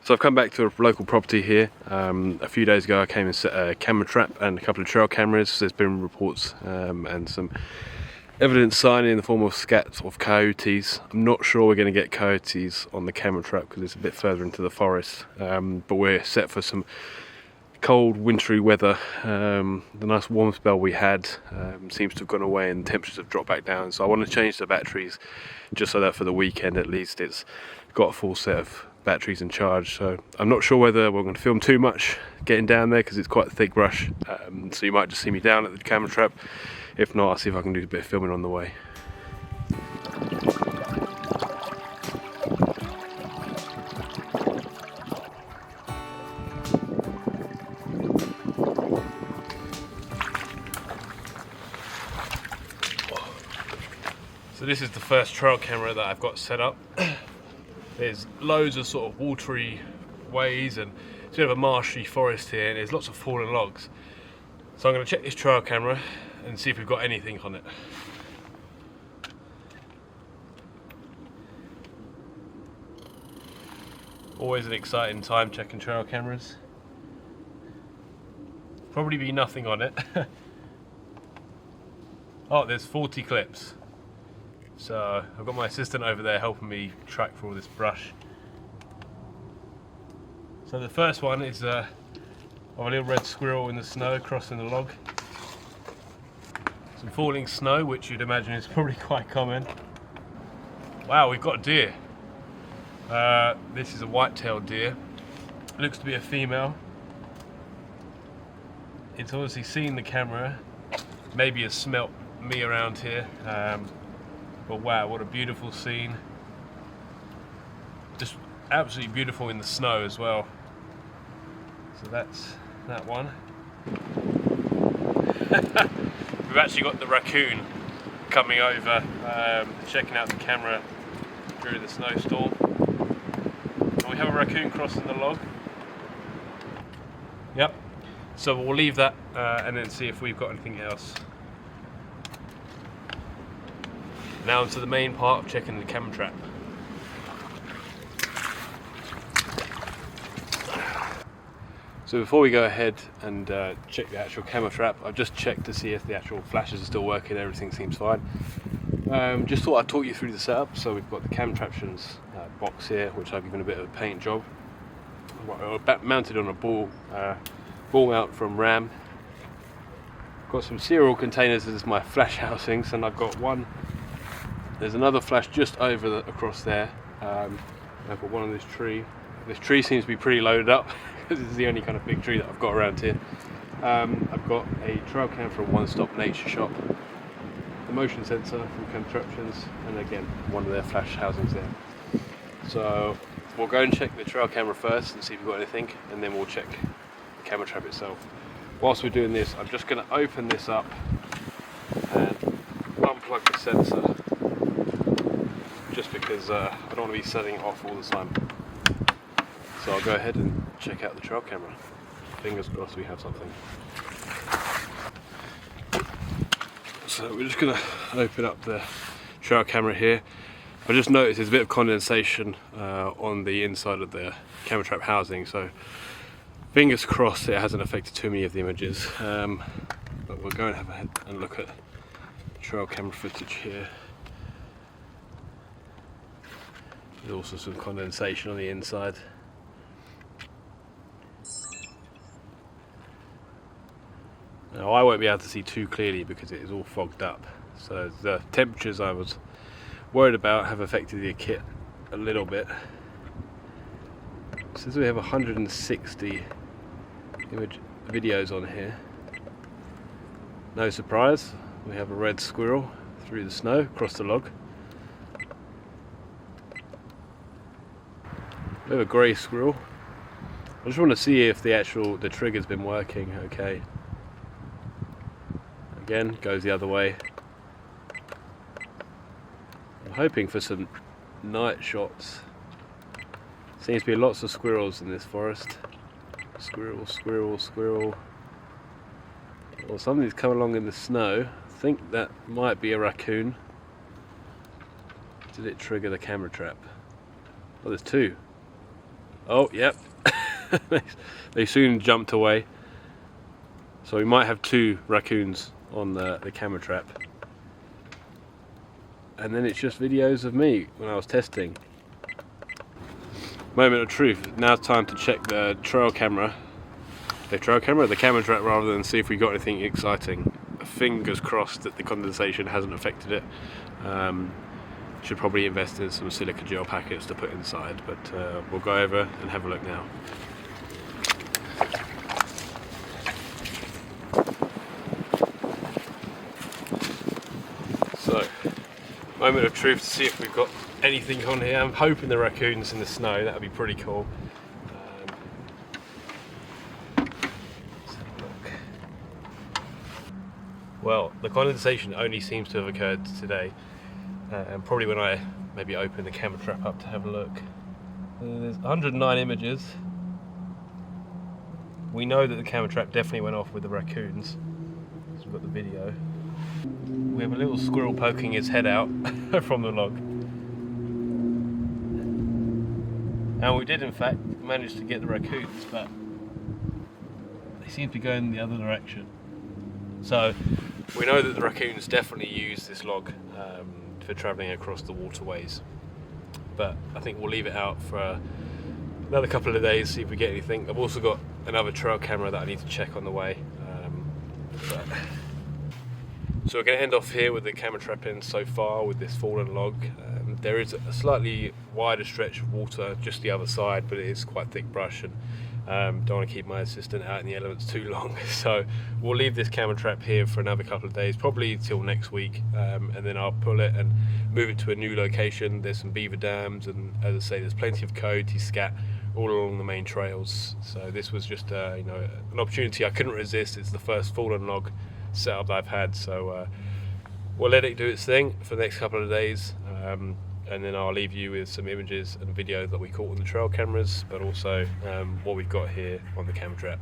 So I've come back to a local property here. A few days ago I came and set a camera trap and a couple of trail cameras. There's been reports and some evidence sighting in the form of scats of coyotes. I'm not sure we're going to get coyotes on the camera trap because it's a bit further into the forest, but we're set for some cold wintry weather. The nice warm spell we had seems to have gone away and temperatures have dropped back down, so I want to change the batteries just so that for the weekend at least it's got a full set of batteries in charge. So I'm not sure whether we're going to film too much getting down there because it's quite a thick brush, so you might just see me down at the camera trap. If not, I'll see if I can do a bit of filming on the way. So this is the first trail camera that I've got set up. There's loads of sort of watery ways and it's a bit of a marshy forest here, and there's lots of fallen logs. So I'm going to check this trail camera and see if we've got anything on it. Always an exciting time checking trail cameras. Probably be nothing on it. Oh, there's 40 clips. So I've got my assistant over there helping me track for all this brush. So the first one is of a little red squirrel in the snow crossing the log. Some falling snow, which you'd imagine is probably quite common. Wow, we've got a deer. This is a white-tailed deer. Looks to be a female. It's obviously seen the camera, maybe has smelt me around here. But wow, what a beautiful scene. Just absolutely beautiful in the snow as well. So that's that one. We've actually got the raccoon coming over, checking out the camera during the snowstorm. And we have a raccoon crossing the log. Yep. So we'll leave that and then see if we've got anything else. Now onto the main part of checking the camera trap. So before we go ahead and check the actual camera trap, I've just checked to see if the actual flashes are still working. Everything seems fine. Just thought I'd talk you through the setup. So we've got the cam tractions box here, which I've given a bit of a paint job. Mounted on a ball mount from Ram. Got some cereal containers as my flash housings, and I've got one. There's another flash just across there. I've got one on this tree. This tree seems to be pretty loaded up because it's the only kind of big tree that I've got around here. I've got a trail cam from One Stop Nature Shop, the motion sensor from Contraptions, and again one of their flash housings there. So we'll go and check the trail camera first and see if we've got anything, and then we'll check the camera trap itself. Whilst we're doing this, I'm just going to open this up and unplug the sensor, just because I don't want to be setting it off all the time. So I'll go ahead and check out the trail camera. Fingers crossed we have something. So we're just going to open up the trail camera here. I just noticed there's a bit of condensation on the inside of the camera trap housing, so fingers crossed it hasn't affected too many of the images. But we'll go and have a look at trail camera footage here. There's also some condensation on the inside. Now I won't be able to see too clearly because it is all fogged up. So the temperatures I was worried about have affected the kit a little bit. Since we have 160 videos on here, no surprise, we have a red squirrel through the snow across the log. We have a grey squirrel. I just want to see if the trigger's been working okay. Again, goes the other way. I'm hoping for some night shots. Seems to be lots of squirrels in this forest. Squirrel, squirrel, squirrel. Or something's come along in the snow. I think that might be a raccoon. Did it trigger the camera trap? Oh, there's two. Oh, yep. They soon jumped away. So we might have 2 raccoons on the camera trap. And then it's just videos of me when I was testing. Moment of truth. Now it's time to check the trail camera. The camera trap rather, than see if we got anything exciting. Fingers crossed that the condensation hasn't affected it. Should probably invest in some silica gel packets to put inside, but we'll go over and have a look now. So, moment of truth to see if we've got anything on here. I'm hoping the raccoons in the snow, that would be pretty cool. Let's have a look. Well, the condensation only seems to have occurred today, and probably when I maybe open the camera trap up to have a look. There's 109 images. We know that the camera trap definitely went off with the raccoons, so we've got the video. We have a little squirrel poking his head out from the log. And we did in fact manage to get the raccoons, but they seem to be going the other direction. So we know that the raccoons definitely use this log for travelling across the waterways. But I think we'll leave it out for another couple of days, see if we get anything. I've also got another trail camera that I need to check on the way. So we're going to end off here with the camera trap in so far with this fallen log. There is a slightly wider stretch of water just the other side, but it is quite thick brush, and don't want to keep my assistant out in the elements too long. So we'll leave this camera trap here for another couple of days, probably till next week, and then I'll pull it and move it to a new location. There's some beaver dams, and as I say, there's plenty of coyote scat all along the main trails. So this was just an opportunity I couldn't resist. It's the first fallen log setup that I've had, so we'll let it do its thing for the next couple of days, and then I'll leave you with some images and video that we caught on the trail cameras, but also what we've got here on the camera trap.